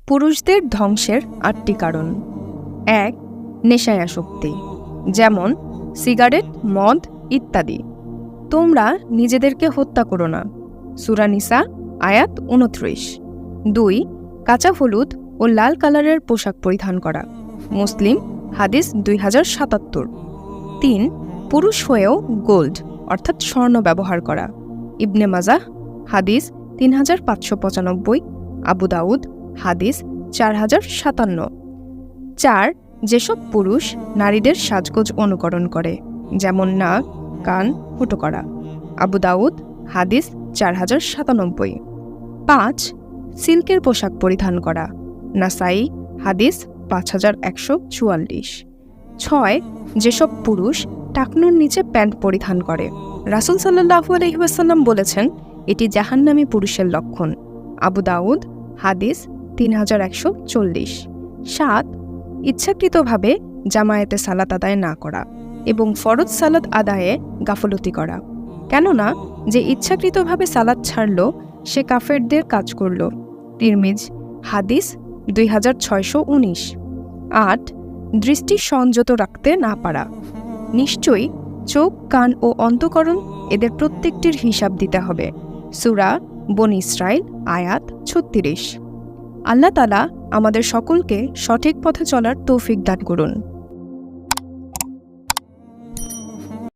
পুরুষদের ধ্বংসের ৮টি কারণ। ১. নেশায় আসক্তি, যেমন সিগারেট, মদ ইত্যাদি। তোমরা নিজেদেরকে হত্যা করো না, সূরা নিসা আয়াত ২৯। ২. কাঁচা হলুদ ও লাল কালারের পোশাক পরিধান করা, মুসলিম হাদিস ২০৭৭। ৩. পুরুষ হয়েও গোল্ড অর্থাৎ স্বর্ণ ব্যবহার করা, ইবনে মাজাহ হাদিস ৩৫৯৫, আবু দাউদ হাদিস ৪০৫৭। ৪. যেসব পুরুষ নারীদের সাজগোজ অনুকরণ করে, যেমন নাক, কান ফুটো করা, আবু দাউদ হাদিস ৪০৯৭। ৫. সিল্কের পোশাক পরিধান করা, নাসাই হাদিস ৫১৪৪। ৬. যেসব পুরুষ টাকনুর নিচে প্যান্ট পরিধান করে, রাসূল সাল্লাল্লাহু আলাইহি ওয়াসাল্লাম বলেছেন এটি জাহান্নামী পুরুষের লক্ষণ, আবু দাউদ হাদিস ৩১৪০। ৭. ইচ্ছাকৃতভাবে জামায়াতে সালাত আদায় না করা এবং ফরজ সালাত আদায়ে গাফলতি করা, কেননা যে ইচ্ছাকৃতভাবে সালাত ছাড়ল সে কাফেরদের কাজ করল, তিরমিজ হাদিস ২৬১৯। ৮. দৃষ্টি সংযত রাখতে না পারা, নিশ্চয়ই চোখ, কান ও অন্তঃকরণ এদের প্রত্যেকটির হিসাব দিতে হবে, সূরা বনী ইসরাইল আয়াত ৩৬। আল্লাহ তাআলা আমাদের সকলকে সঠিক পথে চলার তৌফিক দান করুন।